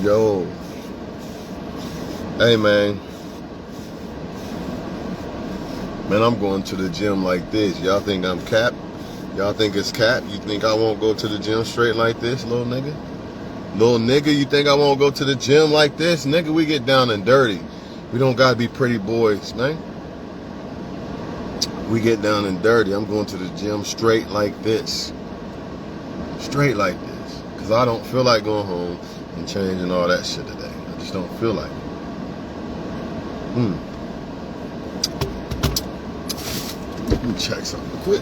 Yo, hey man, I'm going to the gym like this. Y'all think I'm cap? Y'all think it's cap? You think I won't go to the gym straight like this, little nigga? Little nigga, you think I won't go to the gym like this? Nigga, we get down and dirty. We don't gotta be pretty boys, man. We get down and dirty. I'm going to the gym straight like this. Straight like this. Because I don't feel like going home and changing all that shit today. I just don't feel like it. Let me check something quick.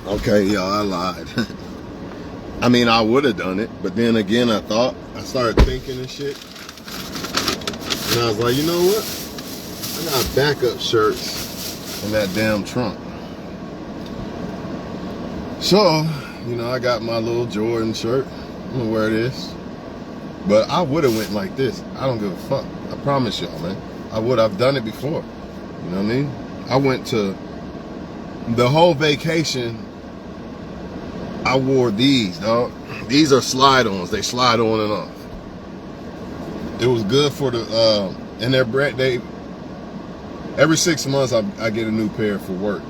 Okay, y'all, I lied. I mean, I would have done it, but then again, I started thinking and shit. And I was like, you know what? I got backup shirts in that damn trunk. So, you know, I got my little Jordan shirt. I don't know where it is. But I would have went like this. I don't give a fuck. I promise y'all, man. I've done it before. You know what I mean? I went to the whole vacation. I wore these, dog. These are slide-ons. They slide on and off. It was good for the, and they every 6 months I get a new pair for work.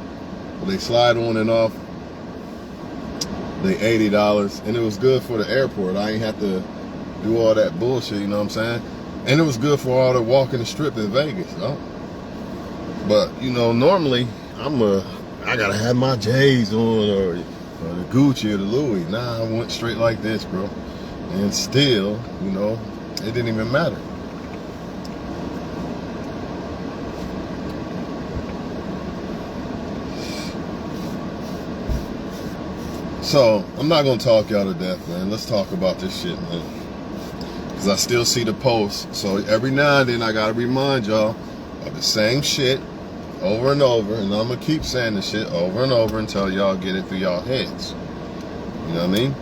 They slide on and off. They $80, and it was good for the airport. I ain't have to do all that bullshit, you know what I'm saying? And it was good for all the walking the strip in Vegas, dog. But, you know, normally I gotta have my J's on or the Gucci or the Louis. Nah, I went straight like this, bro. And still, you know, it didn't even matter. So, I'm not gonna talk y'all to death, man. Let's talk about this shit, man. Because I still see the posts. So every now and then I gotta remind y'all of the same shit over and over, and I'm gonna keep saying this shit over and over until y'all get it through y'all heads. You know what I mean?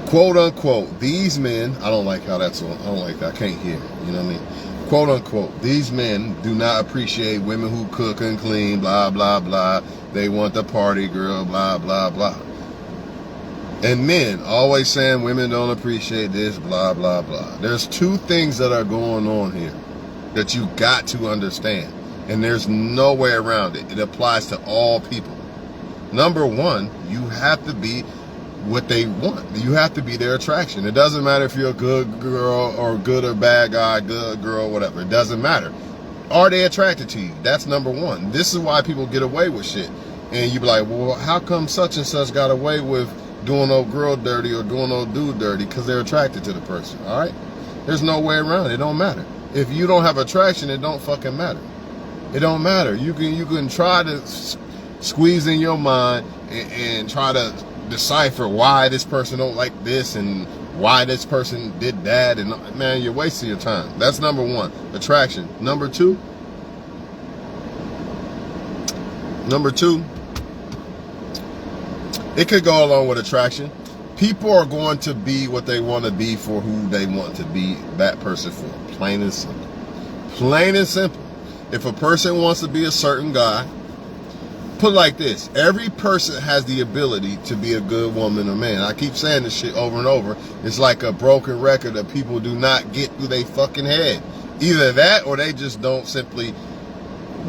Quote unquote, these men, I don't like how that's on, I don't like that, I can't hear, you know what I mean? Quote unquote, these men do not appreciate women who cook and clean, blah, blah, blah. They want the party girl, blah, blah, blah. And men always saying women don't appreciate this, blah, blah, blah. There's two things that are going on here that you got to understand, and there's no way around it. It applies to all people. Number one, you have to be what they want. You have to be their attraction. It doesn't matter if you're a good girl or good or bad guy, good girl, whatever. It doesn't matter. Are they attracted to you? That's number one. This is why people get away with shit. And you be like, well, how come such and such got away with doing old girl dirty or doing old dude dirty? Because they're attracted to the person, all right? There's no way around it. It don't matter. If you don't have attraction, it don't fucking matter. It don't matter. You can try to squeeze in your mind and try to decipher why this person don't like this and why this person did that, and man, you're wasting your time. That's number one, attraction. Number two, it could go along with attraction. People are going to be what they want to be for who they want to be that person for. Plain and simple. Plain and simple. If a person wants to be a certain guy, put it like this. Every person has the ability to be a good woman or man. I keep saying this shit over and over. It's like a broken record that people do not get through their fucking head. Either that or they just don't simply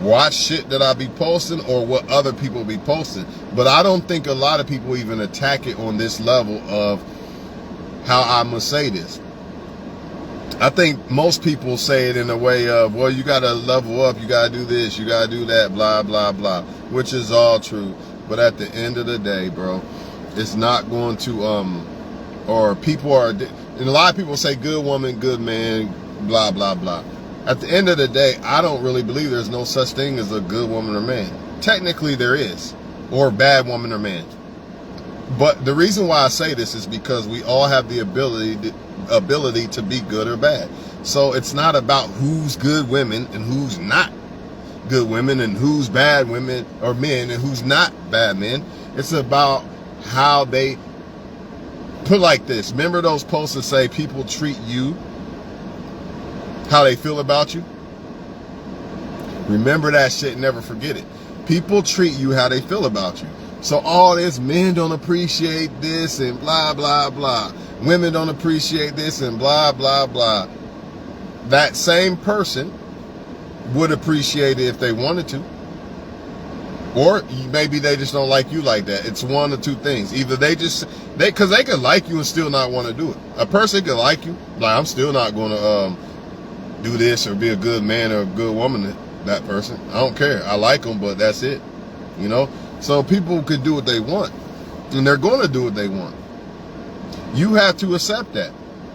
watch shit that I be posting or what other people be posting. But I don't think a lot of people even attack it on this level of how I'm gonna say this. I think most people say it in a way of, well, you gotta level up, you gotta do this, you gotta do that, blah, blah, blah, which is all true. But at the end of the day, bro, It's not going to, or people are, and a lot of people say good woman, good man, blah, blah, blah. At the end of the day, I don't really believe there's no such thing as a good woman or man. Technically there is, or bad woman or man. But the reason why I say this is because we all have the ability to be good or bad. So it's not about who's good women and who's not good women, and who's bad women or men and who's not bad men. It's about how they put like this. Remember those posts that say people treat you how they feel about you? Remember that shit, never forget it. People treat you how they feel about you. So all this, men don't appreciate this and blah, blah, blah. Women don't appreciate this and blah, blah, blah. That same person would appreciate it if they wanted to. Or maybe they just don't like you like that. It's one of two things. Either because they could like you and still not want to do it. A person could like you, like, I'm still not going to do this or be a good man or a good woman to that person. I don't care. I like them, but that's it. You know? So people can do what they want, and they're going to do what they want. You have to accept that.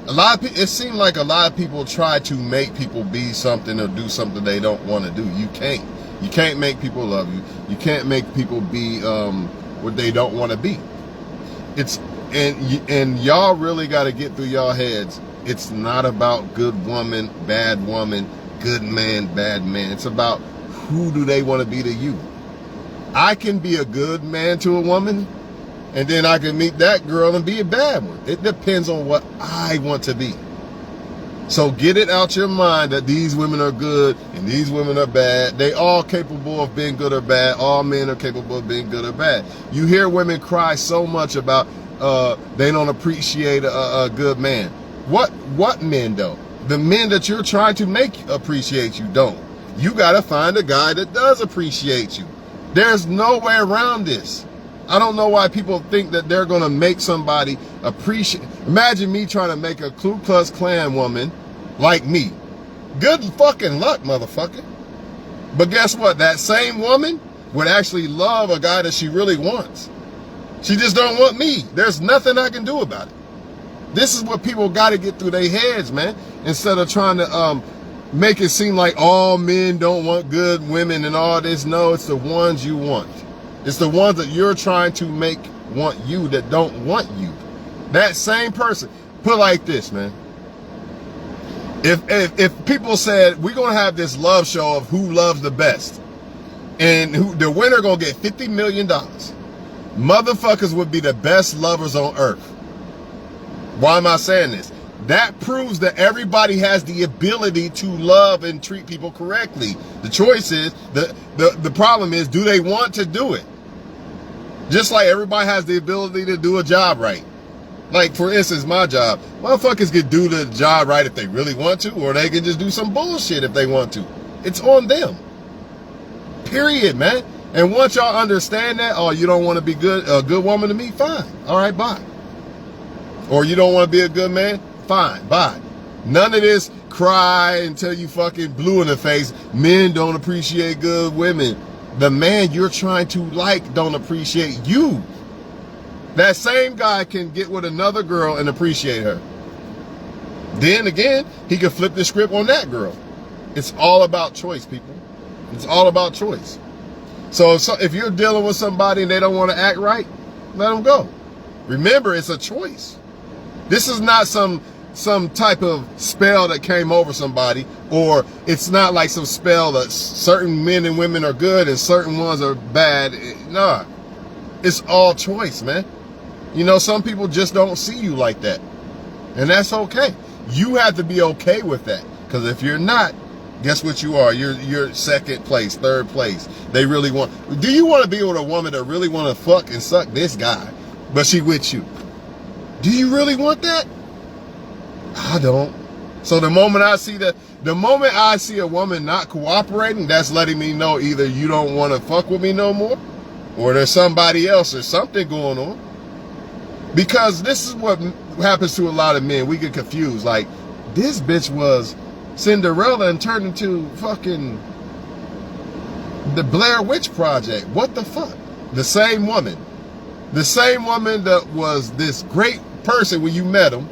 A lot of people, it seems like a lot of people try to make people be something or do something they don't want to do. You can't. You can't make people love you. You can't make people be what they don't want to be. And y'all really got to get through y'all heads. It's not about good woman, bad woman, good man, bad man. It's about who do they want to be to you. I can be a good man to a woman, and then I can meet that girl and be a bad one. It depends on what I want to be. So get it out your mind that these women are good and these women are bad. They all capable of being good or bad. All men are capable of being good or bad. You hear women cry so much about they don't appreciate a good man. What men though? The men that you're trying to make appreciate you don't. You got to find a guy that does appreciate you. There's no way around this. I don't know why people think that they're going to make somebody appreciate. Imagine me trying to make a Ku Klux Klan woman like me. Good fucking luck, motherfucker. But guess what? That same woman would actually love a guy that she really wants. She just don't want me. There's nothing I can do about it. This is what people got to get through their heads, man. Instead of trying to make it seem like all men don't want good women and all this. No, it's the ones you want. It's the ones that you're trying to make want you that don't want you. That same person. Put it like this, man. If people said we're gonna have this love show of who loves the best, and who the winner gonna get $50 million, motherfuckers would be the best lovers on earth. Why am I saying this? That proves that everybody has the ability to love and treat people correctly. The choice is, the problem is, do they want to do it? Just like everybody has the ability to do a job right. Like, for instance, my job. Motherfuckers can do the job right if they really want to, or they can just do some bullshit if they want to. It's on them. Period, man. And once y'all understand that, oh, you don't want to be a good woman to me? Fine. All right, bye. Or you don't want to be a good man? Fine, bye. None of this cry until you fucking blue in the face. Men don't appreciate good women. The man you're trying to like don't appreciate you. That same guy can get with another girl and appreciate her. Then again, he can flip the script on that girl. It's all about choice, people. It's all about choice. So if you're dealing with somebody and they don't want to act right, let them go. Remember, it's a choice. This is not some type of spell that came over somebody, or it's not like some spell that certain men and women are good and certain ones are bad. Nah, it's all choice, man. You know, some people just don't see you like that, and that's okay. You have to be okay with that, because if you're not, guess what you are? You're second place, third place. They really want. Do you want to be with a woman that really want to fuck and suck this guy, but she with you? Do you really want that? I don't. So the moment I see a woman not cooperating, that's letting me know either you don't want to fuck with me no more, or there's somebody else or something going on. Because this is what happens to a lot of men. We get confused. Like, this bitch was Cinderella and turned into fucking the Blair Witch Project. What the fuck? The same woman. The same woman that was this great person when you met him,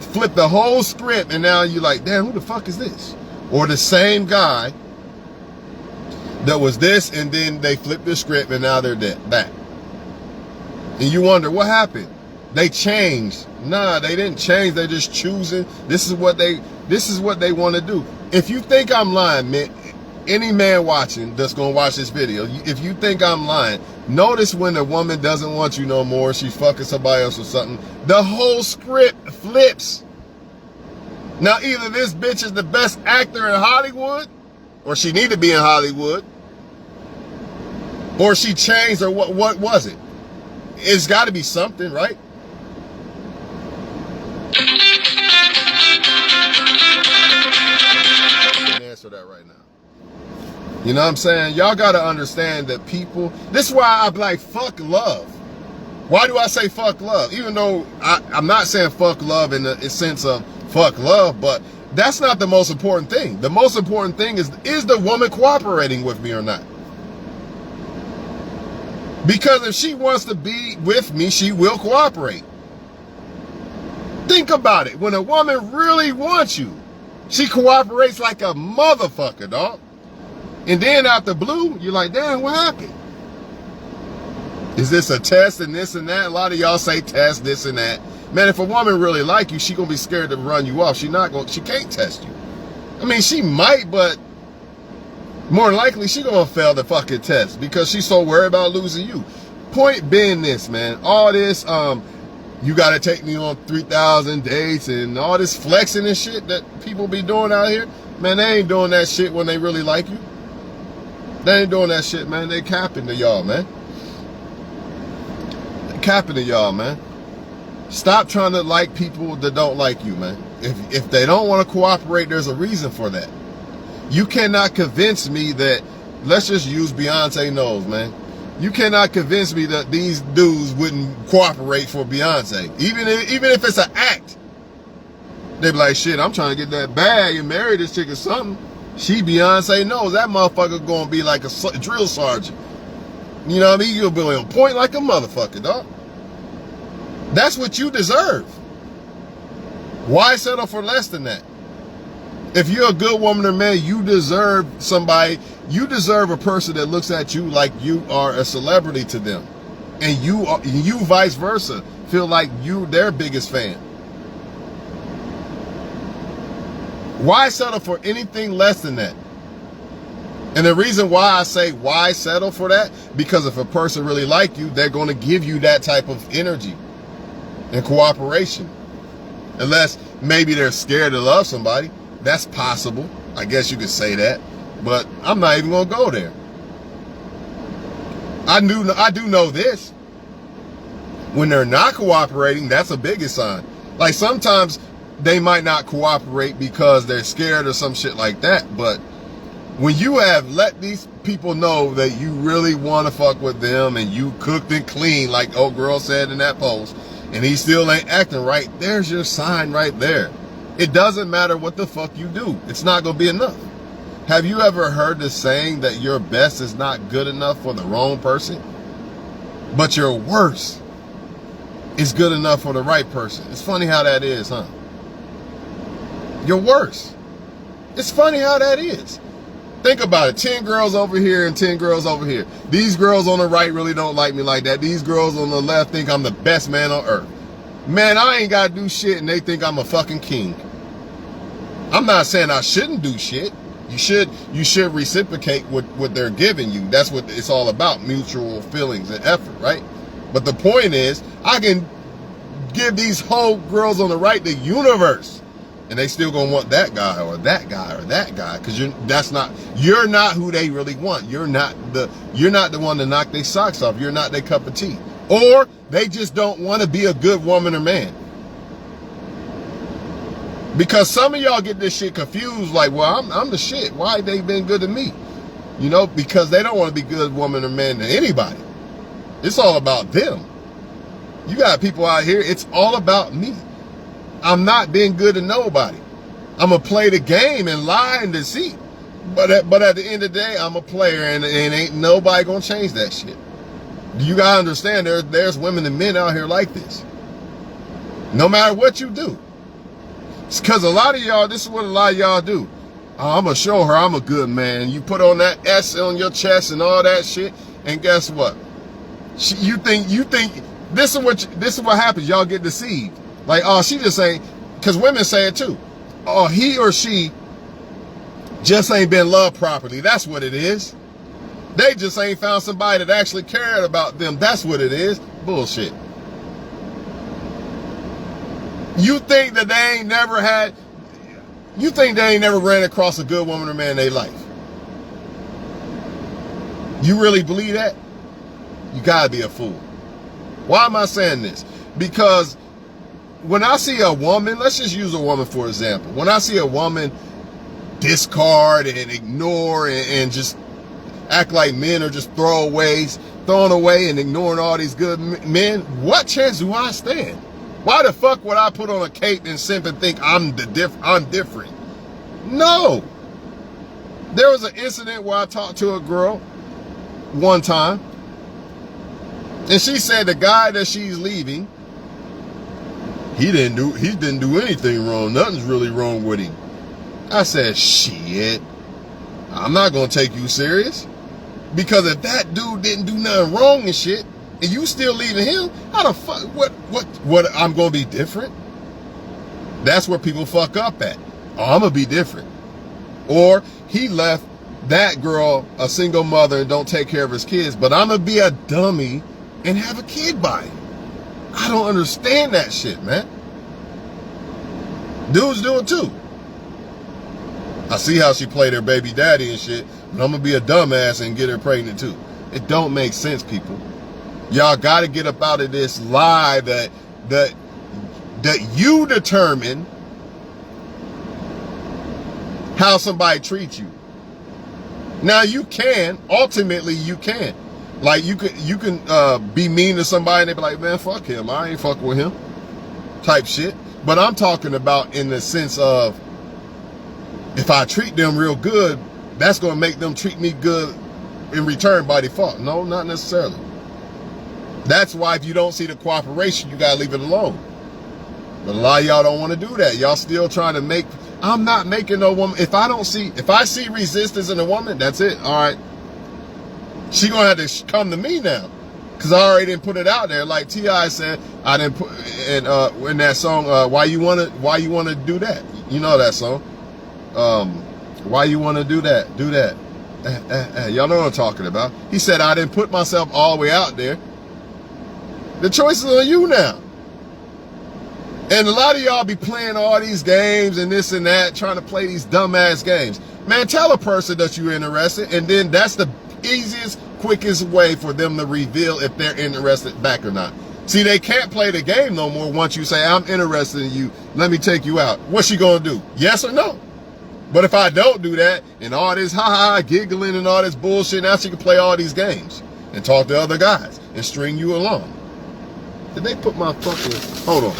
flipped the whole script, and now you're like, damn, who the fuck is this? Or the same guy that was this, and then they flipped the script, and now they're that. And you wonder, what happened? They changed. Nah, they didn't change. They're just choosing. This is what they want to do. If you think I'm lying, man, any man watching that's going to watch this video, if you think I'm lying, notice when a woman doesn't want you no more, she's fucking somebody else or something, the whole script flips. Now, either this bitch is the best actor in Hollywood, or she need to be in Hollywood, or she changed, or what was it? It's got to be something, right? I can't answer that right now. You know what I'm saying? Y'all got to understand that people, this is why I'm like, fuck love. Why do I say fuck love? Even though I'm not saying fuck love in the sense of fuck love, but that's not the most important thing. The most important thing is the woman cooperating with me or not? Because if she wants to be with me, she will cooperate. Think about it. When a woman really wants you, she cooperates like a motherfucker, dog. And then out the blue, you're like, damn, what happened? Is this a test and this and that? A lot of y'all say test, this and that. Man, if a woman really like you, she gonna be scared to run you off. She can't test you. I mean, she might, but more likely she gonna fail the fucking test because she's so worried about losing you. Point being this, man, all this, you gotta take me on 3,000 dates and all this flexing and shit that people be doing out here, man, they ain't doing that shit when they really like you. They ain't doing that shit, man. They capping to y'all, man. They capping to y'all, man. Stop trying to like people that don't like you, man. If they don't want to cooperate, there's a reason for that. You cannot convince me that, let's just use Beyonce Knowles, man. You cannot convince me that these dudes wouldn't cooperate for Beyonce. Even if it's an act. They be like, shit, I'm trying to get that bag and marry this chick or something. She Beyonce Knowles. That motherfucker gonna be like a drill sergeant. You know what I mean? You'll be on point like a motherfucker, dog. That's what you deserve. Why settle for less than that? If you're a good woman or man, you deserve somebody, you deserve a person that looks at you like you are a celebrity to them. And you vice versa, feel like you their biggest fan. Why settle for anything less than that? And the reason why I say why settle for that, because if a person really like you, they're going to give you that type of energy and cooperation. Unless maybe they're scared to love somebody. That's possible. I guess you could say that. But I'm not even going to go there. I do know this. When they're not cooperating, that's a biggest sign. Like sometimes they might not cooperate because they're scared or some shit like that. But when you have let these people know that you really want to fuck with them and you cooked and clean, like old girl said in that post, and he still ain't acting right, there's your sign right there. It doesn't matter what the fuck you do. It's not going to be enough. Have you ever heard the saying that your best is not good enough for the wrong person, but your worst is good enough for the right person? It's funny how that is, huh? Your worst. It's funny how that is. Think about it. 10 girls over here and 10 girls over here. These girls on the right really don't like me like that. These girls on the left think I'm the best man on earth. Man, I ain't got to do shit and they think I'm a fucking king. I'm not saying I shouldn't do shit. You should reciprocate what they're giving you. That's what it's all about, mutual feelings and effort, right? But the point is, I can give these whole girls on the right the universe, and they still gonna want that guy or that guy or that guy, because you're not who they really want. You're not the one to knock their socks off. You're not their cup of tea. Or they just don't want to be a good woman or man. Because some of y'all get this shit confused, like, well, I'm the shit. Why they been good to me? You know, because they don't want to be good woman or man to anybody. It's all about them. You got people out here, it's all about me. I'm not being good to nobody. I'm going to play the game and lie and deceit. But at the end of the day, I'm a player and ain't nobody going to change that shit. You gotta understand there's women and men out here like this. No matter what you do. It's because a lot of y'all, this is what a lot of y'all do. Oh, I'm gonna show her I'm a good man. You put on that S on your chest and all that shit, and guess what? You think this is what happens. Y'all get deceived. Like, oh, she just ain't, because women say it too. Oh, he or she just ain't been loved properly. That's what it is. They just ain't found somebody that actually cared about them. That's what it is. Bullshit. You think that they ain't never had, you think they ain't never ran across a good woman or man in their life? You really believe that? You gotta be a fool. Why am I saying this? Because when I see a woman, let's just use a woman for example. When I see a woman discard and ignore and just act like men are just throwaways, throwing away and ignoring all these good men, what chance do I stand? Why the fuck would I put on a cape and simp and think I'm different? No. There was an incident where I talked to a girl one time, and she said the guy that she's leaving, he didn't do anything wrong. Nothing's really wrong with him. I said, shit, I'm not gonna take you serious. Because if that dude didn't do nothing wrong and shit, and you still leaving him, how the fuck, what, I'm gonna be different? That's where people fuck up at. Oh, I'm gonna be different. Or he left that girl a single mother and don't take care of his kids, but I'm gonna be a dummy and have a kid by him. I don't understand that shit, man. Dudes do it too. I see how she played her baby daddy and shit, but I'm gonna be a dumbass and get her pregnant too. It don't make sense, people. Y'all gotta get up out of this lie that you determine how somebody treats you. Now you can, ultimately you can. Like you can be mean to somebody and they be like, man, fuck him. I ain't fuck with him. Type shit. But I'm talking about in the sense of, if I treat them real good, that's going to make them treat me good in return by default. No, not necessarily. That's why if you don't see the cooperation, you got to leave it alone. But a lot of y'all don't want to do that. Y'all still trying to make, I'm not making no woman. If I see resistance in a woman, that's it. All right. She going to have to come to me now. Because I already didn't put it out there. Like T.I. said, I didn't put, and in that song, why you want to do that? You know that song. Why you want to do that? Y'all know what I'm talking about. He said, I didn't put myself all the way out there. The choice is on you now. And a lot of y'all be playing all these games and this and that, trying to play these dumbass games. Man, tell a person that you're interested, and then that's the easiest, quickest way for them to reveal if they're interested back or not. See, they can't play the game no more once you say, I'm interested in you, let me take you out. What's she gonna do? Yes or no? But if I don't do that, and all this ha-ha, giggling and all this bullshit, now she can play all these games and talk to other guys and string you along. Did they put my fucking, hold on.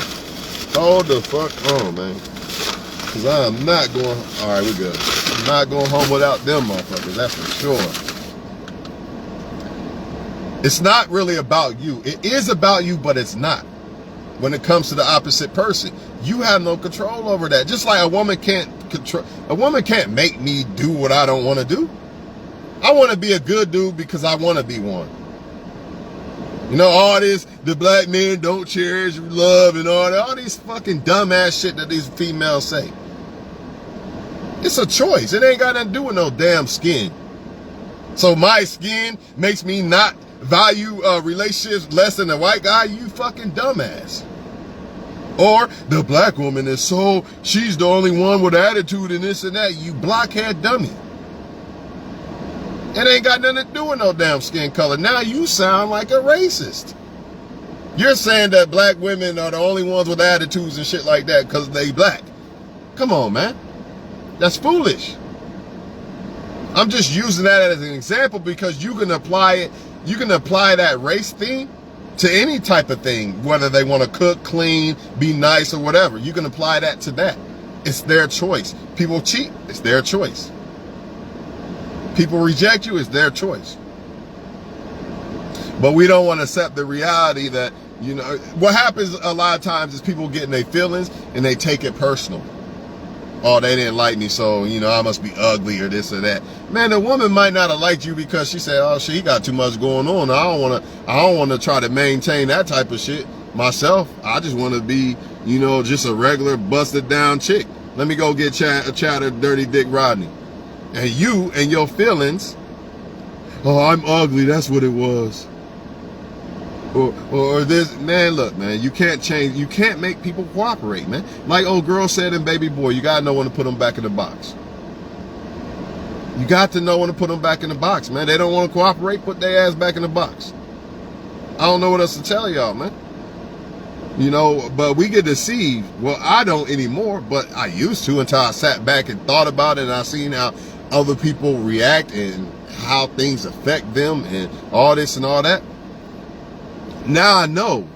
Hold the fuck on, man. Because I am not going, all right, we're good. I'm not going home without them motherfuckers, that's for sure. It's not really about you. It is about you, but it's not. When it comes to the opposite person, you have no control over that. Just like a woman can't make me do what I don't want to do. I want to be a good dude because I want to be one. You know, all this, the black men don't cherish love and all these fucking dumbass shit that these females say. It's a choice. It ain't got nothing to do with no damn skin. So my skin makes me not value relationships less than a white guy? You fucking dumbass. Or the black woman is she's the only one with attitude and this and that. You blockhead dummy. It ain't got nothing to do with no damn skin color. Now you sound like a racist. You're saying that black women are the only ones with attitudes and shit like that because they black. Come on, man. That's foolish. I'm just using that as an example because you can apply it. You can apply that race thing to any type of thing, whether they want to cook, clean, be nice, or whatever. You can apply that to that. It's their choice. People cheat. It's their choice. People reject you. It's their choice. But we don't want to accept the reality that, you know, what happens a lot of times is people get in their feelings and they take it personal. Oh, they didn't like me, so, you know, I must be ugly or this or that. Man, the woman might not have liked you because she said, oh shit, he got too much going on. I don't want to try to maintain that type of shit myself. I just want to be, you know, just a regular busted down chick. Let me go get a chatter Dirty Dick Rodney. And you and your feelings, oh, I'm ugly, that's what it was. Or this, man, look, man, you can't change, you can't make people cooperate, man. Like old girl said in Baby Boy, you gotta know when to put them back in the box. You got to know when to put them back in the box, man. They don't want to cooperate, put their ass back in the box. I don't know what else to tell y'all, man. You know, but we get deceived. Well, I don't anymore, but I used to until I sat back and thought about it and I seen how other people react and how things affect them and all this and all that. Now I know.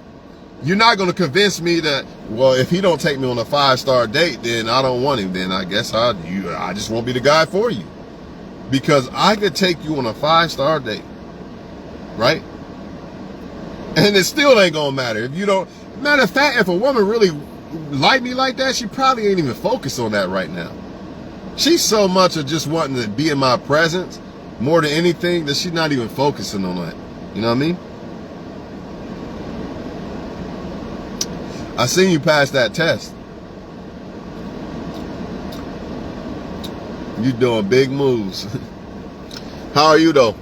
You're not going to convince me that, well, if he don't take me on a 5-star date, then I don't want him. Then I guess I just won't be the guy for you. Because I could take you on a 5-star date, right? And it still ain't going to matter. If you don't, matter of fact, if a woman really like me like that, she probably ain't even focused on that right now. She's so much of just wanting to be in my presence more than anything that she's not even focusing on that. You know what I mean? I seen you pass that test. You doing big moves. How are you though?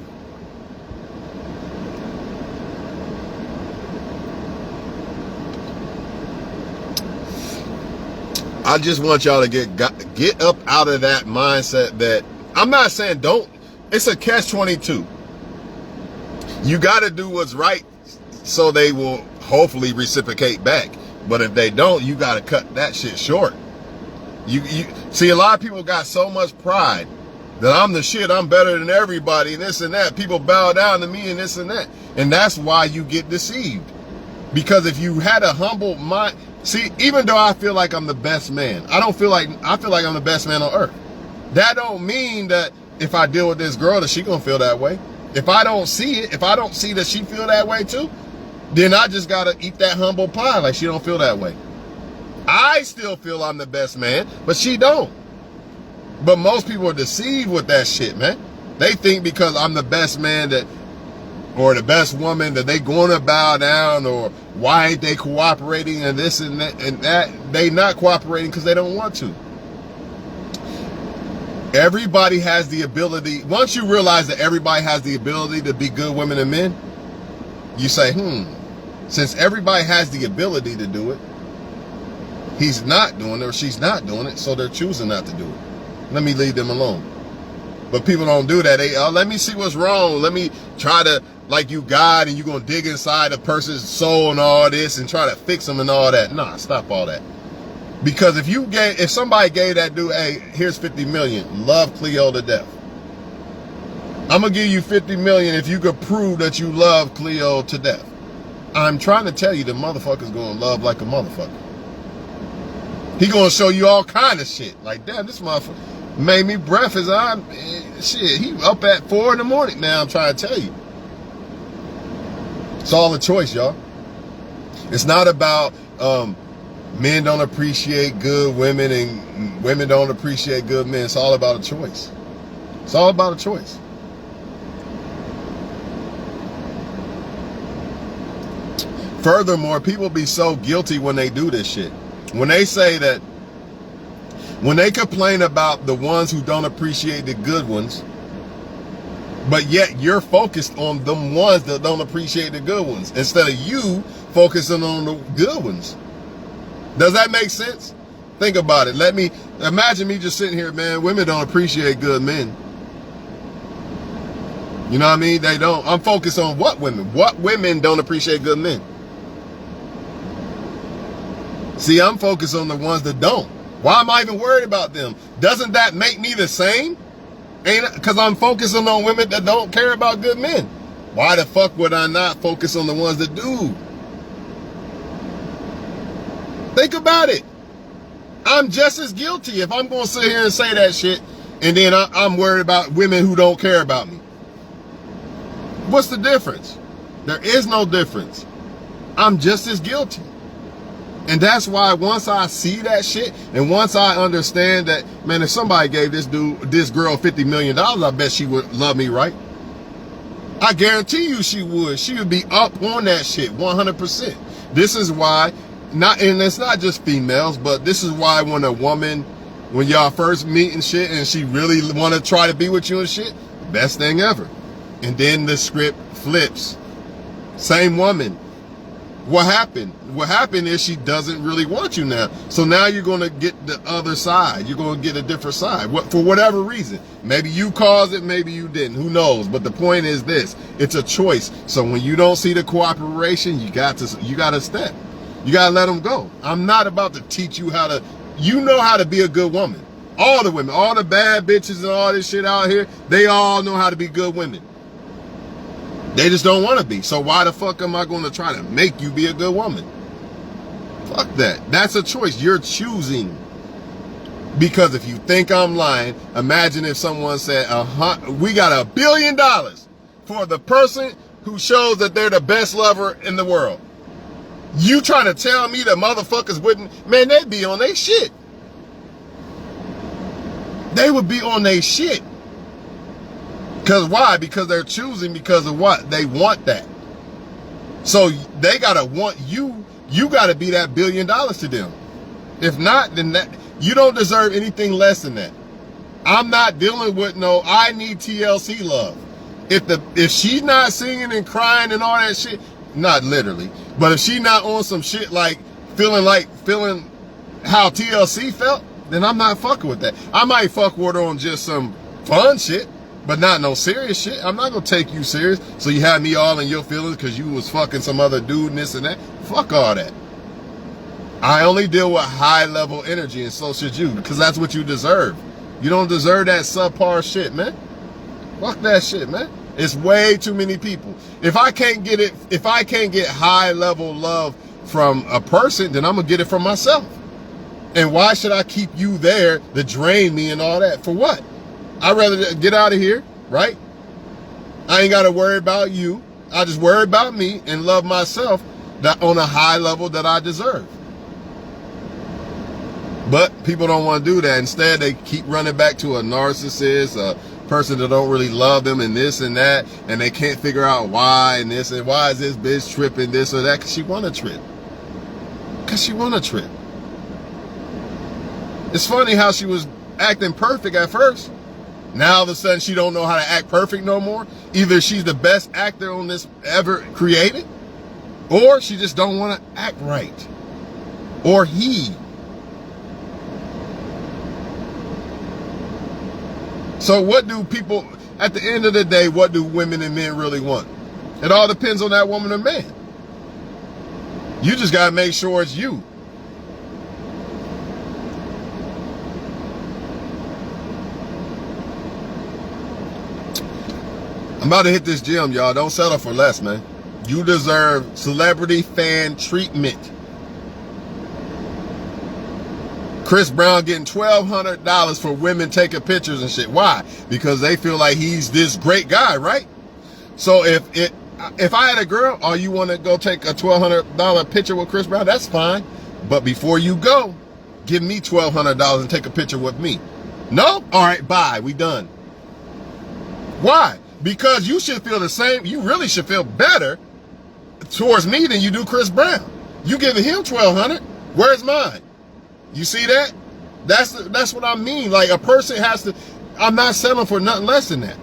I just want y'all to get up out of that mindset that, I'm not saying don't, it's a catch-22. You got to do what's right so they will hopefully reciprocate back. But if they don't, you got to cut that shit short. You see, a lot of people got so much pride that I'm the shit, I'm better than everybody and this and that. People bow down to me and this and that. And that's why you get deceived. Because if you had a humble mind, see, even though I feel like I'm the best man, I feel like I'm the best man on earth. That don't mean that if I deal with this girl that she gonna feel that way. If I don't see it, if I don't see that she feel that way too, then I just gotta eat that humble pie like she don't feel that way. I still feel I'm the best man, but she don't. But most people are deceived with that shit, man. They think because I'm the best man that, or the best woman, that they gonna bow down, or why ain't they cooperating and this and that, they not cooperating because they don't want to. Everybody has the ability, once you realize that everybody has the ability to be good women and men, you say, since everybody has the ability to do it, he's not doing it or she's not doing it, so they're choosing not to do it. Let me leave them alone. But people don't do that. They, let me see what's wrong. Let me try to, like you God, and you're going to dig inside a person's soul and all this and try to fix them and all that. Nah, stop all that. Because if somebody gave that dude, hey, here's 50 million, love Cleo to death. I'm going to give you 50 million if you could prove that you love Cleo to death. I'm trying to tell you, the motherfucker's going to love like a motherfucker. He going to show you all kind of shit. Like, damn, this motherfucker made me breakfast. Shit, he up at 4 in the morning now, I'm trying to tell you. It's all a choice, y'all. It's not about men don't appreciate good women and women don't appreciate good men. It's all about a choice. It's all about a choice. Furthermore, people be so guilty when they do this shit. When they say that, when they complain about the ones who don't appreciate the good ones, but yet you're focused on them ones that don't appreciate the good ones instead of you focusing on the good ones. Does that make sense? Think about it. Imagine me just sitting here, man, women don't appreciate good men. You know what I mean? They don't. I'm focused on what women? What women don't appreciate good men? See, I'm focused on the ones that don't. Why am I even worried about them? Doesn't that make me the same? Ain't, because I'm focusing on women that don't care about good men. Why the fuck would I not focus on the ones that do? Think about it. I'm just as guilty if I'm going to sit here and say that shit and then I'm worried about women who don't care about me. What's the difference? There is no difference. I'm just as guilty. And that's why once I see that shit, and once I understand that, man, if somebody gave this girl $50 million, I bet she would love me, right? I guarantee you she would. She would be up on that shit 100%. This is why, and it's not just females, but this is why when a woman, when y'all first meet and shit, and she really want to try to be with you and shit, best thing ever. And then the script flips. Same woman. What happened? What happened is she doesn't really want you now. So now you're going to get the other side. You're going to get a different side. For whatever reason. Maybe you caused it, maybe you didn't. Who knows? But the point is this. It's a choice. So when you don't see the cooperation, you got to step. You got to let them go. I'm not about to teach you how to, you know how to be a good woman. All the women, all the bad bitches and all this shit out here, they all know how to be good women. They just don't want to be. So why the fuck am I going to try to make you be a good woman? Fuck that. That's a choice. You're choosing. Because if you think I'm lying, imagine if someone said, we got $1 billion for the person who shows that they're the best lover in the world. You trying to tell me that motherfuckers wouldn't, man, they'd be on their shit. They would be on their shit. Because why? Because they're choosing because of what? They want that. So they got to want you. You got to be that $1 billion to them. If not, then that you don't deserve anything less than that. I'm not dealing with no, I need TLC love. If she's not singing and crying and all that shit, not literally, but if she not on some shit like feeling how TLC felt, then I'm not fucking with that. I might fuck with her on just some fun shit. But not no serious shit. I'm not going to take you serious. So you had me all in your feelings because you was fucking some other dude and this and that. Fuck all that. I only deal with high level energy, and so should you. Because that's what you deserve. You don't deserve that subpar shit, man. Fuck that shit, man. It's way too many people. If I can't get high level love from a person, then I'm going to get it from myself. And why should I keep you there to drain me and all that? For what? I'd rather get out of here, right? I ain't got to worry about you. I just worry about me and love myself on a high level that I deserve. But people don't want to do that. Instead, they keep running back to a narcissist, a person that don't really love them and this and that, and they can't figure out why and this and why is this bitch tripping this or that, because she want to trip. Because she want to trip. It's funny how she was acting perfect at first. Now all of a sudden she don't know how to act perfect no more. Either she's the best actor on this ever created, or she just don't want to act right. Or he. So what do people, at the end of the day, what do women and men really want? It all depends on that woman or man. You just got to make sure it's you. I'm about to hit this gym, y'all. Don't settle for less, man. You deserve celebrity fan treatment. Chris Brown getting $1,200 for women taking pictures and shit. Why? Because they feel like he's this great guy, right? So if I had a girl, or you want to go take a $1,200 picture with Chris Brown, that's fine. But before you go, give me $1,200 and take a picture with me. No? All right, bye. We done. Why? Because you should feel the same. You really should feel better towards me than you do Chris Brown. You giving him $1,200. Where's mine? You see that? That's what I mean. Like, a person has to. I'm not settling for nothing less than that.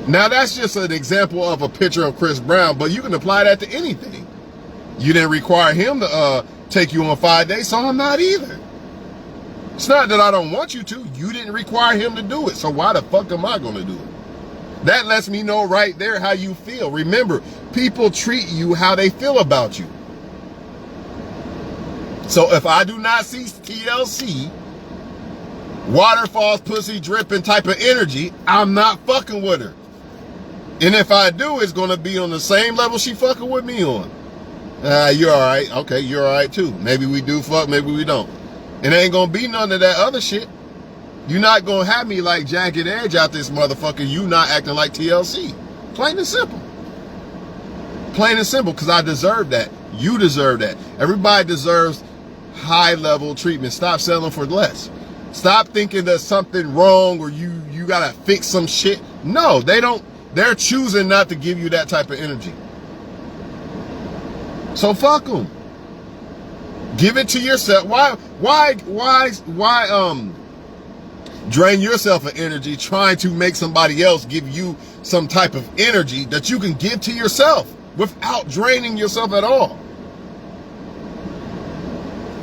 Now that's just an example of a picture of Chris Brown, but you can apply that to anything. You didn't require him to take you on 5 days, so I'm not either. It's not that I don't want you to. You didn't require him to do it, so why the fuck am I going to do it? That lets me know right there how you feel. Remember, people treat you how they feel about you. So if I do not see TLC, waterfalls, pussy dripping type of energy, I'm not fucking with her. And if I do, it's going to be on the same level she fucking with me on. You're all right. Okay, you're all right too. Maybe we do fuck, maybe we don't. It ain't going to be none of that other shit. You're not going to have me like Jagged Edge out this motherfucker. You not acting like TLC. Plain and simple. Plain and simple, because I deserve that. You deserve that. Everybody deserves high-level treatment. Stop settling for less. Stop thinking there's something wrong or you gotta fix some shit. No, they don't. They're choosing not to give you that type of energy. So fuck them. Give it to yourself. Why drain yourself of energy trying to make somebody else give you some type of energy that you can give to yourself without draining yourself at all?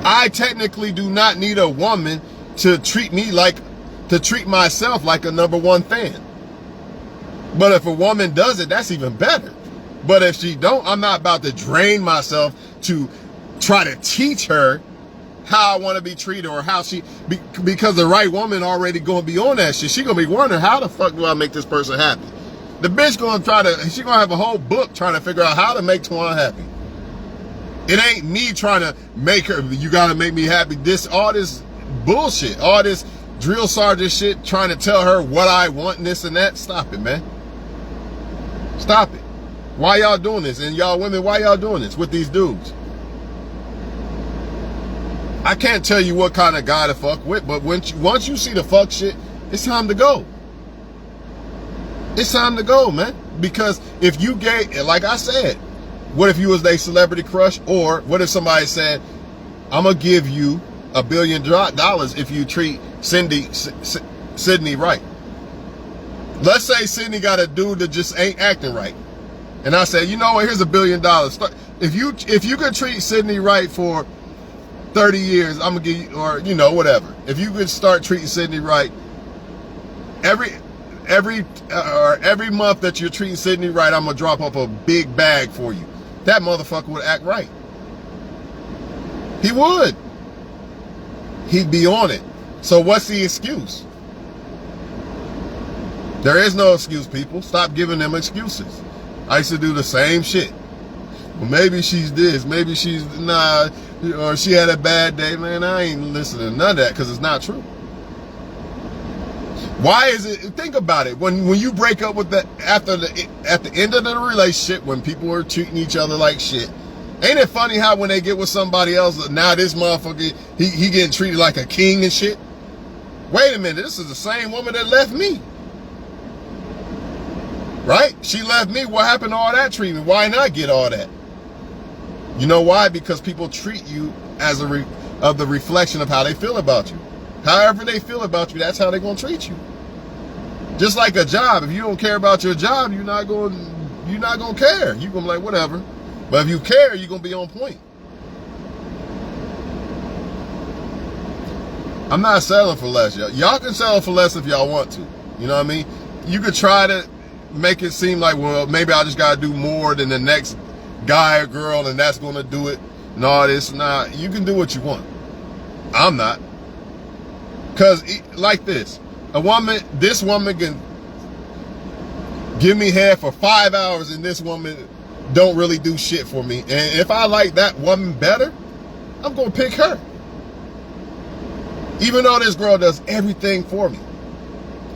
I technically do not need a woman to treat myself like a number one fan. But if a woman does it, that's even better. But if she don't, I'm not about to drain myself to try to teach her how I want to be treated or how because the right woman already going to be on that shit. She going to be wondering, how the fuck do I make this person happy? The bitch going to she going to have a whole book trying to figure out how to make Twan happy. It ain't me trying to make her, you got to make me happy. All this bullshit, all this drill sergeant shit trying to tell her what I want and this and that. Stop it, man. Stop it. Why y'all doing this? And y'all women, why y'all doing this with these dudes? I can't tell you what kind of guy to fuck with, but once you see the fuck shit, it's time to go. It's time to go, man. Because if you like I said, what if you was their celebrity crush? Or what if somebody said, I'm going to give you $1 billion if you treat Sydney right. Let's say Sydney got a dude that just ain't acting right. And I said, you know what, here's $1 billion. If you could treat Sydney right for 30 years, I'm gonna give you, or whatever. If you could start treating Sydney right, every month that you're treating Sydney right, I'm gonna drop up a big bag for you. That motherfucker would act right. He would. He'd be on it. So what's the excuse? There is no excuse, people. Stop giving them excuses. I used to do the same shit. Well, maybe she's this, maybe she's nah, or she had a bad day. Man, I ain't listening to none of that because it's not true. Why is it? Think about it. When you break up with that at the end of the relationship, when people are treating each other like shit, ain't it funny how when they get with somebody else, now this motherfucker he getting treated like a king and shit? Wait a minute, this is the same woman that left me. Right? She left me. What happened to all that treatment? Why not get all that? You know why? Because people treat you as the reflection of how they feel about you. However they feel about you, that's how they're going to treat you. Just like a job. If you don't care about your job, you're not going to care. You're going to be like, whatever. But if you care, you're going to be on point. I'm not settling for less. Y'all can settle for less if y'all want to. You know what I mean? You could try to make it seem like, well, maybe I just got to do more than the next guy or girl and that's going to do it. No, it's not. You can do what you want. I'm not. Because like this woman can give me head for 5 hours and this woman don't really do shit for me. And if I like that woman better, I'm going to pick her. Even though this girl does everything for me.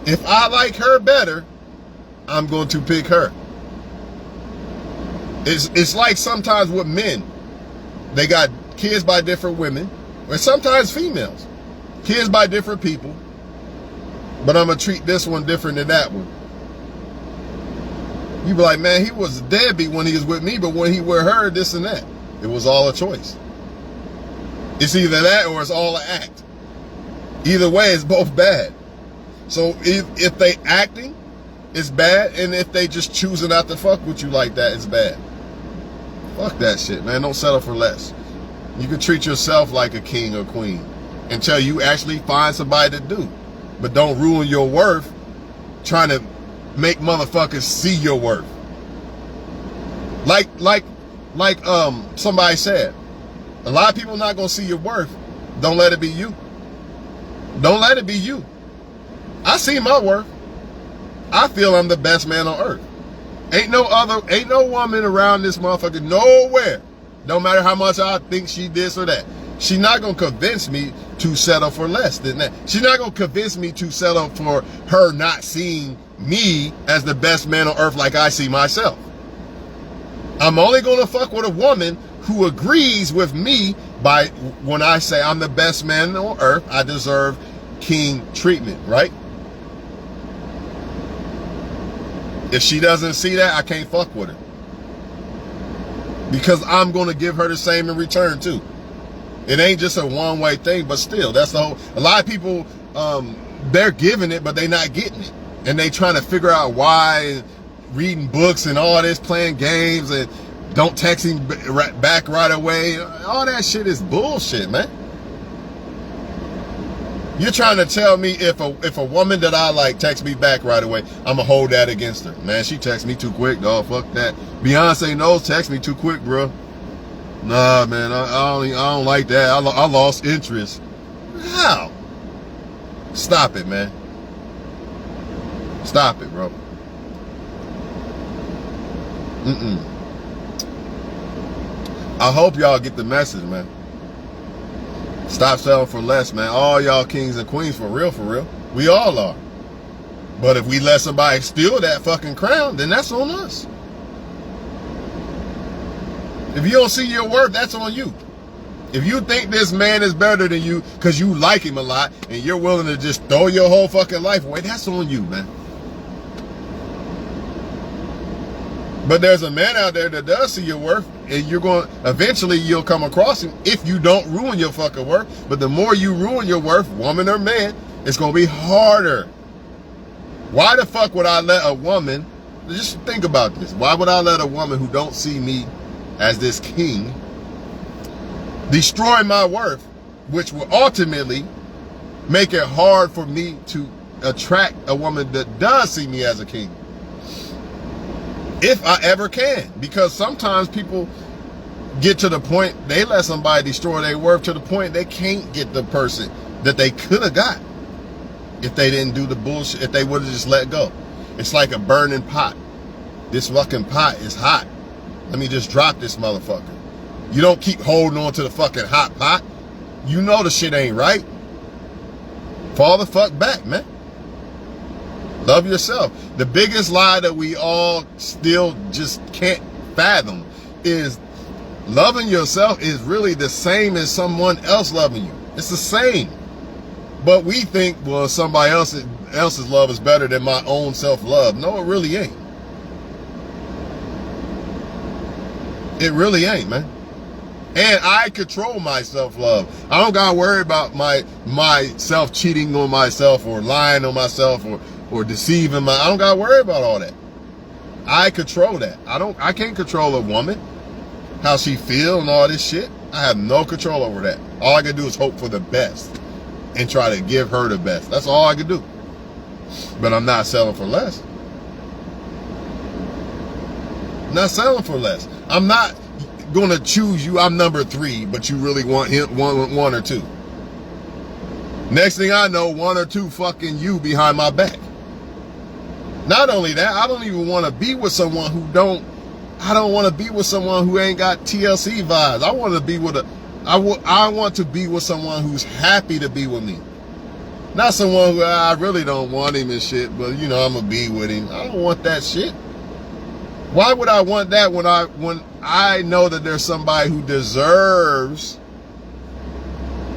If I like her better, I'm going to pick her. It's like sometimes with men, they got kids by different women, or sometimes females. Kids by different people, but I'm going to treat this one different than that one. You be like, man, he was a deadbeat when he was with me, but when he with her, this and that. It was all a choice. It's either that or it's all an act. Either way, it's both bad. So if they acting, it's bad, and if they just choosing not to fuck with you like that, it's bad. Fuck that shit, man. Don't settle for less. You can treat yourself like a king or queen until you actually find somebody to do. But don't ruin your worth trying to make motherfuckers see your worth. Like somebody said, a lot of people not gonna see your worth. Don't let it be you. Don't let it be you. I see my worth. I feel I'm the best man on earth. Ain't no woman around this motherfucker nowhere. No matter how much I think she this or that. She's not gonna convince me to settle for less than that. She's not gonna convince me to settle for her not seeing me as the best man on earth like I see myself. I'm only going to fuck with a woman who agrees with me by when I say I'm the best man on earth, I deserve king treatment, right? If she doesn't see that, I can't fuck with her. Because I'm going to give her the same in return too. It ain't just a one-way thing, but still, that's the whole, a lot of people, they're giving it, but they're not getting it. And they trying to figure out why, reading books and all this, playing games, and don't text him back right away. All that shit is bullshit, man. You're trying to tell me if a woman that I like texts me back right away, I'm gonna hold that against her. Man, she texts me too quick, dog. Fuck that. Beyonce knows text me too quick, bro. Nah, man, I don't like that. I lost interest. How? Stop it, man. Stop it, bro. I hope y'all get the message, man. Stop selling for less, man. All y'all kings and queens, for real, for real. We all are. But if we let somebody steal that fucking crown, then that's on us. If you don't see your worth, that's on you. If you think this man is better than you because you like him a lot and you're willing to just throw your whole fucking life away, that's on you, man. But there's a man out there that does see your worth, and eventually you'll come across him if you don't ruin your fucking worth. But the more you ruin your worth, woman or man, it's going to be harder. Why the fuck would I let a woman, just think about this, why would I let a woman who don't see me as this king destroy my worth, which will ultimately make it hard for me to attract a woman that does see me as a king? If I ever can. Because sometimes people get to the point, they let somebody destroy their worth to the point they can't get the person that they could have got if they didn't do the bullshit, if they would have just let go. It's like a burning pot. This fucking pot is hot. Let me just drop this motherfucker. You don't keep holding on to the fucking hot pot. You know the shit ain't right. Fall the fuck back, man. Love yourself. The biggest lie that we all still just can't fathom is loving yourself is really the same as someone else loving you. It's the same. But we think, well, somebody else's love is better than my own self-love. No, it really ain't. It really ain't, man. And I control my self-love. I don't gotta worry about myself cheating on myself or lying on myself or deceiving I don't gotta worry about all that. I control that. I can't control a woman, how she feel and all this shit. I have no control over that. All I can do is hope for the best and try to give her the best. That's all I can do. But I'm not selling for less. Not selling for less. I'm not gonna choose you. I'm number 3, but you really want him one or two. Next thing I know, 1 or 2 fucking you behind my back. Not only that, I don't even want to be with someone I don't want to be with someone who ain't got TLC vibes. I want to be with I want to be with someone who's happy to be with me. Not someone who I really don't want him and shit, but you know, I'm gonna be with him. I don't want that shit. Why would I want that when I know that there's somebody who deserves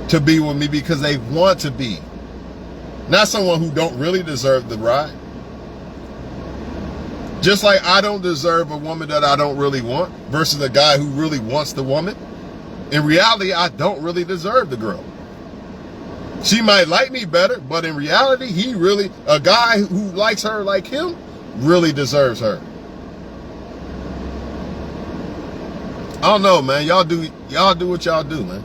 to be with me because they want to be? Not someone who don't really deserve the ride. Just like I don't deserve a woman that I don't really want versus a guy who really wants the woman. In reality, I don't really deserve the girl. She might like me better, but in reality, a guy who likes her like him really deserves her. I don't know, man. Y'all do what y'all do, man.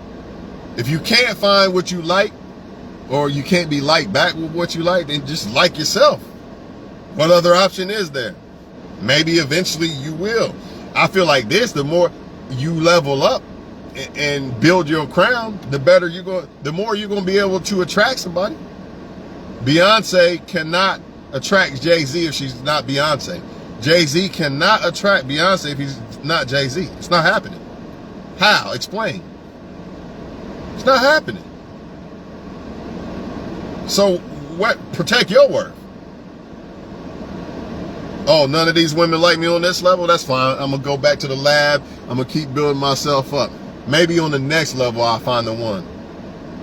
If you can't find what you like, or you can't be liked back with what you like, then just like yourself. What other option is there? Maybe eventually you will. I feel like this, the more you level up and build your crown, the more you're going to be able to attract somebody. Beyonce cannot attract Jay-Z if she's not Beyonce. Jay-Z cannot attract Beyonce if he's not Jay-Z. It's not happening. How? Explain. It's not happening. So what? Protect your worth. Oh, none of these women like me on this level? That's fine. I'm going to go back to the lab. I'm going to keep building myself up. Maybe on the next level, I'll find the one.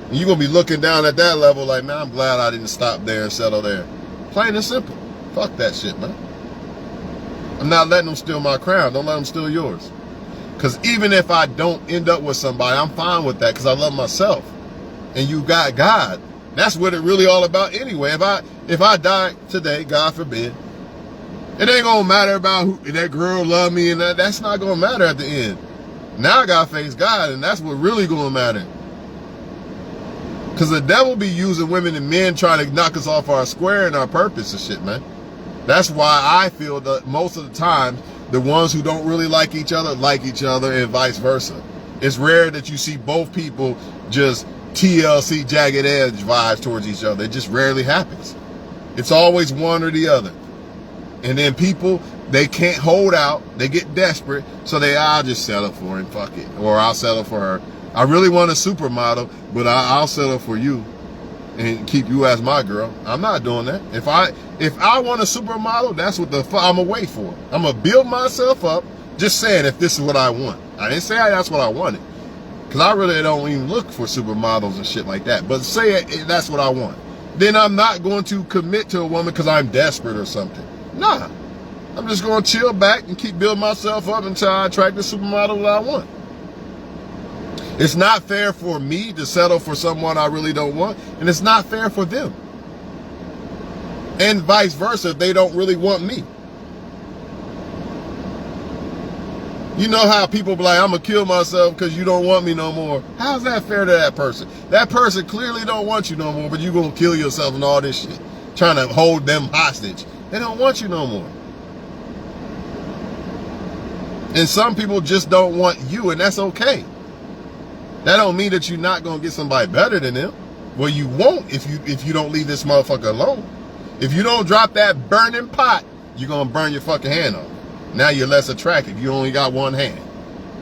And you're going to be looking down at that level like, man, I'm glad I didn't stop there and settle there. Plain and simple. Fuck that shit, man. I'm not letting them steal my crown. Don't let them steal yours. Because even if I don't end up with somebody, I'm fine with that because I love myself. And you got God. That's what it really all about anyway. If I die today, God forbid, it ain't gonna matter about who that girl love me, and that's not gonna matter at the end. Now I gotta face God, and that's what really gonna matter. Cause the devil be using women and men trying to knock us off our square and our purpose and shit, man. That's why I feel that most of the time, the ones who don't really like each other, and vice versa. It's rare that you see both people just TLC jagged edge vibes towards each other. It just rarely happens. It's always one or the other. And then people, they can't hold out. They get desperate. So I'll just settle for her and fuck it. Or I'll settle for her. I really want a supermodel, but I'll settle for you and keep you as my girl. I'm not doing that. If I want a supermodel, that's what the fuck I'm going to wait for. I'm going to build myself up just saying if this is what I want. I didn't say that's what I wanted. Because I really don't even look for supermodels and shit like that. But say that's what I want. Then I'm not going to commit to a woman because I'm desperate or something. Nah, I'm just going to chill back and keep building myself up until I attract the supermodel that I want. It's not fair for me to settle for someone I really don't want, and it's not fair for them. And vice versa, if they don't really want me. You know how people be like, I'm going to kill myself because you don't want me no more. How's that fair to that person? That person clearly don't want you no more, but you're going to kill yourself and all this shit. Trying to hold them hostage. They don't want you no more. And some people just don't want you, and that's okay. That don't mean that you're not going to get somebody better than them. Well, you won't if you don't leave this motherfucker alone. If you don't drop that burning pot, you're going to burn your fucking hand off. Now you're less attractive. You only got one hand.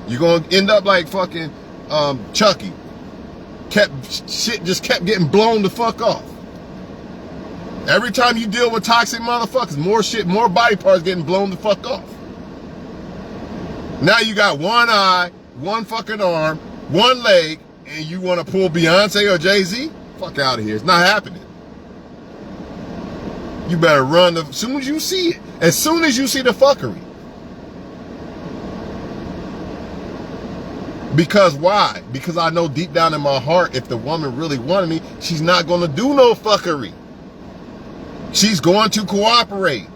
You're going to end up like fucking Chucky. Shit just kept getting blown the fuck off. Every time you deal with toxic motherfuckers, more shit, more body parts getting blown the fuck off. Now you got one eye, one fucking arm, one leg, and you want to pull Beyonce or Jay-Z? Fuck out of here. It's not happening. You better run as soon as you see it. As soon as you see the fuckery. Because why? Because I know deep down in my heart, if the woman really wanted me, she's not going to do no fuckery. She's going to cooperate.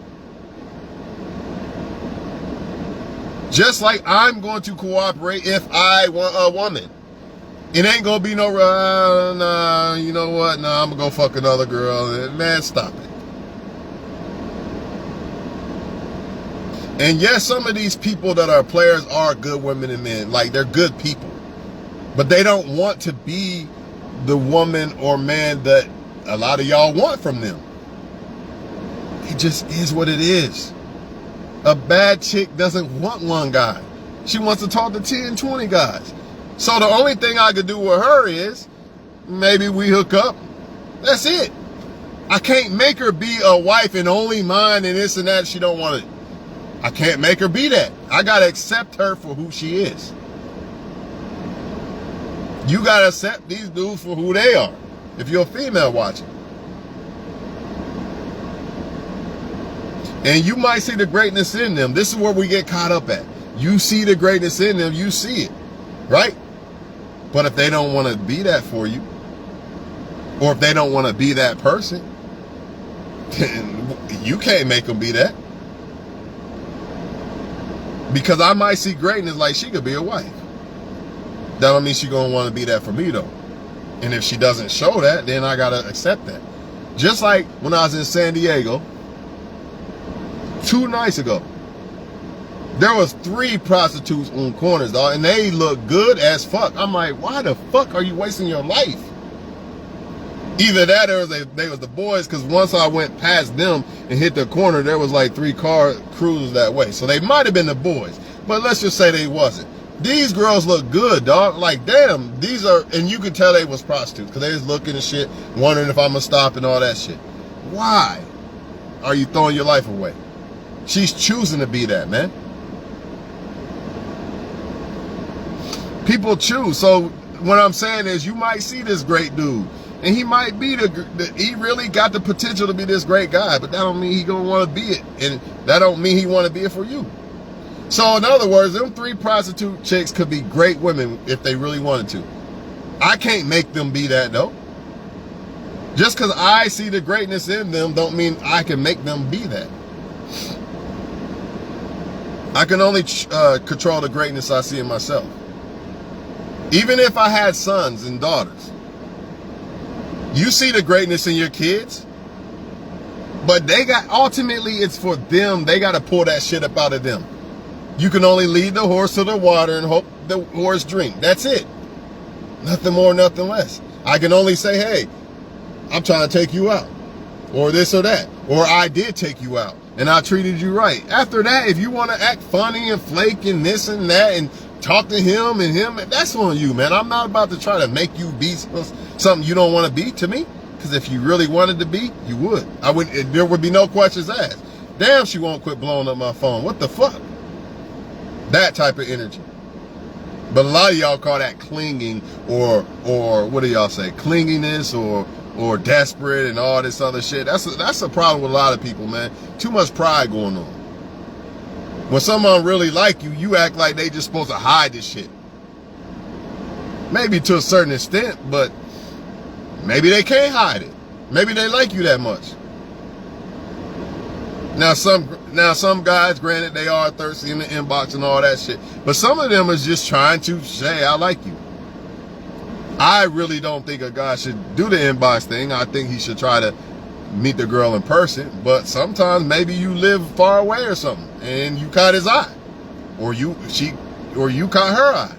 Just like I'm going to cooperate if I want a woman. It ain't going to be no, nah, you know what? Nah, I'm going to go fuck another girl. Man, stop it. And yes, some of these people that are players are good women and men. Like, they're good people. But they don't want to be the woman or man that a lot of y'all want from them. It just is what it is. A bad chick doesn't want one guy. She wants to talk to 10, 20 guys. So the only thing I could do with her is maybe we hook up. That's it. I can't make her be a wife and only mine and this and that. She don't want it. I can't make her be that. I got to accept her for who she is. You got to accept these dudes for who they are. If you're a female watching. And you might see the greatness in them. This is where we get caught up at. You see the greatness in them, you see it. Right? But if they don't want to be that for you, or if they don't want to be that person, then you can't make them be that. Because I might see greatness like she could be a wife. That don't mean she's going to want to be that for me, though. And if she doesn't show that, then I got to accept that. Just like when I was in San Diego, 2 nights ago, there was 3 prostitutes on corners, dog, and they look good as fuck. I'm like, why the fuck are you wasting your life? Either that or they was the boys, because once I went past them and hit the corner, there was like 3 car cruises that way. So they might have been the boys, but let's just say they wasn't. These girls look good, dog. Like, damn, these are, and you could tell they was prostitutes, because they was looking and shit, wondering if I'm going to stop and all that shit. Why are you throwing your life away? She's choosing to be that, man. People choose. So what I'm saying is, you might see this great dude, and he might be he really got the potential to be this great guy, but that don't mean he gonna want to be it, and that don't mean he want to be it for you. So in other words, them 3 prostitute chicks could be great women if they really wanted to. I can't make them be that though. Just because I see the greatness in them don't mean I can make them be that. I can only control the greatness I see in myself. Even if I had sons and daughters, you see the greatness in your kids, but ultimately it's for them. They got to pull that shit up out of them. You can only lead the horse to the water and hope the horse drink. That's it. Nothing more, nothing less. I can only say, hey, I'm trying to take you out, or this or that, or I did take you out and I treated you right. After that, if you want to act funny and flake and this and that and talk to him, that's on you, man. I'm not about to try to make you be something you don't want to be to me, because if you really wanted to be, you would. There would be no questions asked. Damn, she won't quit blowing up my phone. What the fuck? That type of energy. But a lot of y'all call that clinging, or what do y'all say? Clinginess, or desperate and all this other shit. That's a problem with a lot of people, man. Too much pride going on. When someone really like you, you act like they just supposed to hide this shit. Maybe to a certain extent, but maybe they can't hide it. Maybe they like you that much. Now some guys, granted, they are thirsty in the inbox and all that shit, but some of them is just trying to say, I like you. I really don't think a guy should do the inbox thing. I think he should try to meet the girl in person, but sometimes maybe you live far away or something and you caught his eye, or you caught her eye.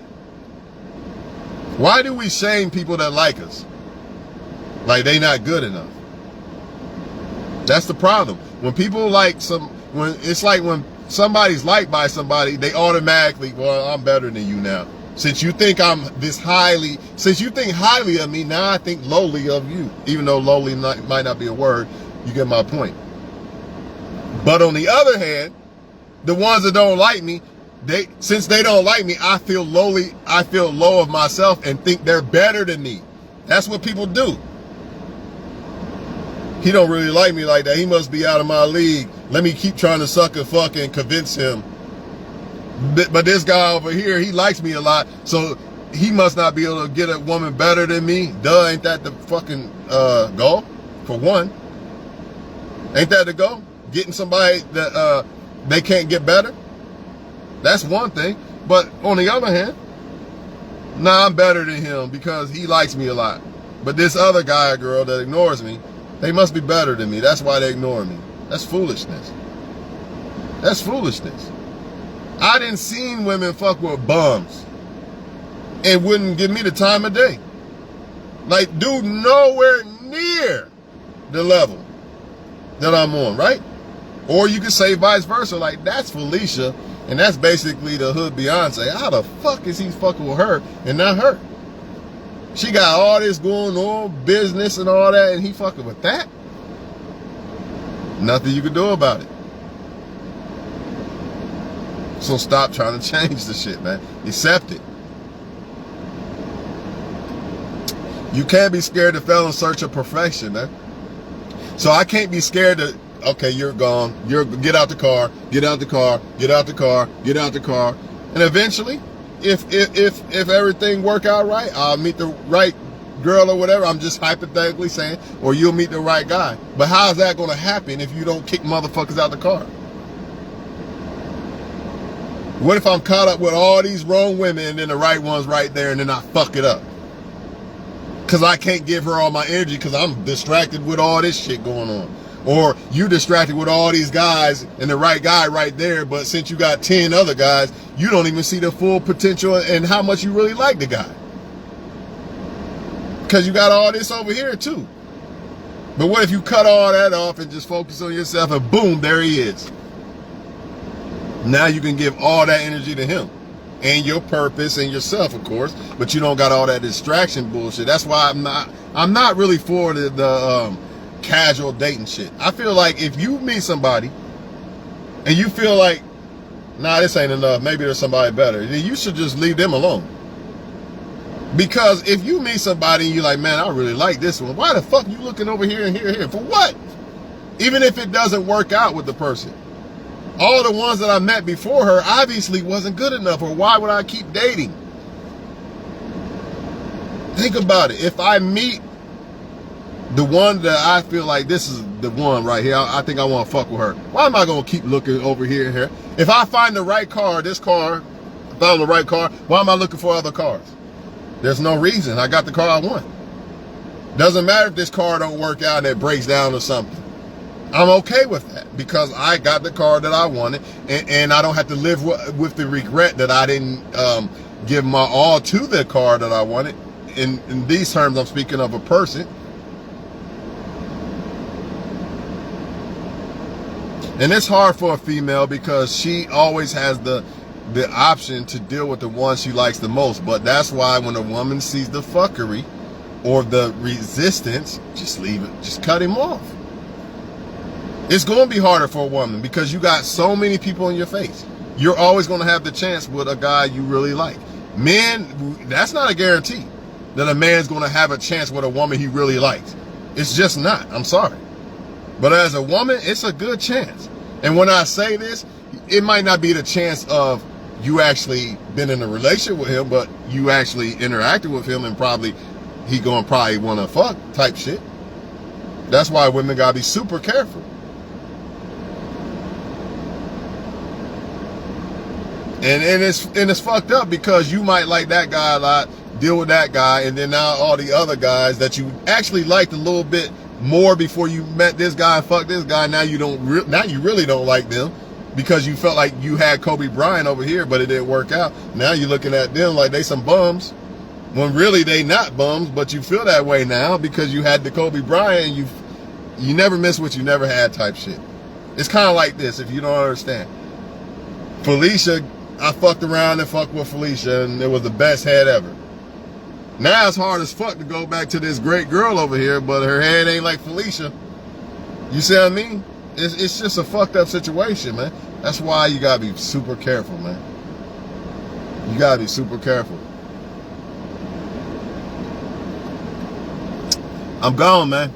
Why do we shame people that like us? Like they not good enough. That's the problem. When people when somebody's liked by somebody, they automatically, well, I'm better than you now. Since you think since you think highly of me, now I think lowly of you. Even though lowly might not be a word, you get my point. But on the other hand, the ones that don't like me, since they don't like me, I feel low of myself and think they're better than me. That's what people do. He don't really like me like that. He must be out of my league. Let me keep trying to suck and fuck and convince him. But this guy over here, he likes me a lot, so he must not be able to get a woman better than me. Duh, ain't that the fucking goal? For one. Ain't that the goal? Getting somebody that they can't get better? That's one thing. But on the other hand, nah, I'm better than him because he likes me a lot. But this other guy or girl that ignores me, they must be better than me. That's why they ignore me. That's foolishness. That's foolishness. I done seen women fuck with bums and wouldn't give me the time of day. Like, dude, nowhere near the level that I'm on, right? Or you could say vice versa, like, that's Felicia, and that's basically the hood Beyonce. How the fuck is he fucking with her and not her? She got all this going on, business and all that, and he fucking with that? Nothing you can do about it. So stop trying to change the shit, man. Accept it. You can't be scared to fail in search of perfection, man. So I can't be scared to, okay, you're gone. Get out the car, get out the car, get out the car, get out the car. And eventually, if everything work out right, I'll meet the right girl or whatever. I'm just hypothetically saying, or you'll meet the right guy. But how is that going to happen if you don't kick motherfuckers out the car? What if I'm caught up with all these wrong women and then the right one's right there and then I fuck it up? Because I can't give her all my energy because I'm distracted with all this shit going on. Or you distracted with all these guys and the right guy right there, but since you got 10 other guys, you don't even see the full potential and how much you really like the guy. Because you got all this over here too. But what if you cut all that off and just focus on yourself and boom, there he is. Now you can give all that energy to him and your purpose and yourself, of course, but you don't got all that distraction bullshit. That's why I'm not really for the casual dating shit. I feel like if you meet somebody and you feel like, nah, this ain't enough, maybe there's somebody better, then you should just leave them alone. Because if you meet somebody and you're like, man, I really like this one, why the fuck you looking over here and here? For what? Even if it doesn't work out with the person. All the ones that I met before her obviously wasn't good enough, or why would I keep dating? Think about it. If I meet the one that I feel like this is the one right here, I think I want to fuck with her, why am I going to keep looking over here and here? If I find the right car, I found the right car, why am I looking for other cars? There's no reason. I got the car I want. Doesn't matter if this car don't work out and it breaks down or something. I'm okay with that because I got the car that I wanted, and I don't have to live with the regret that I didn't give my all to the car that I wanted. In these terms, I'm speaking of a person. And it's hard for a female because she always has the option to deal with the one she likes the most. But that's why when a woman sees the fuckery or the resistance, just leave it, just cut him off. It's going to be harder for a woman because you got so many people in your face. You're always going to have the chance with a guy you really like. Men, that's not a guarantee that a man's going to have a chance with a woman he really likes. It's just not. I'm sorry. But as a woman, it's a good chance. And when I say this, it might not be the chance of you actually been in a relationship with him, but you actually interacted with him and he gonna probably want to fuck type shit. That's why women gotta be super careful. And it's fucked up because you might like that guy a lot, deal with that guy, and then now all the other guys that you actually liked a little bit more before you met this guy and fucked this guy, now you really don't like them because you felt like you had Kobe Bryant over here, but it didn't work out. Now you're looking at them like they some bums, when really they not bums, but you feel that way now because you had the Kobe Bryant and you never miss what you never had type shit. It's kind of like this, if you don't understand. Felicia, I fucked around and fucked with Felicia, and it was the best head ever. Now it's hard as fuck to go back to this great girl over here, but her head ain't like Felicia. You see what I mean? It's just a fucked up situation, man. That's why you gotta be super careful, man. You gotta be super careful. I'm gone, man.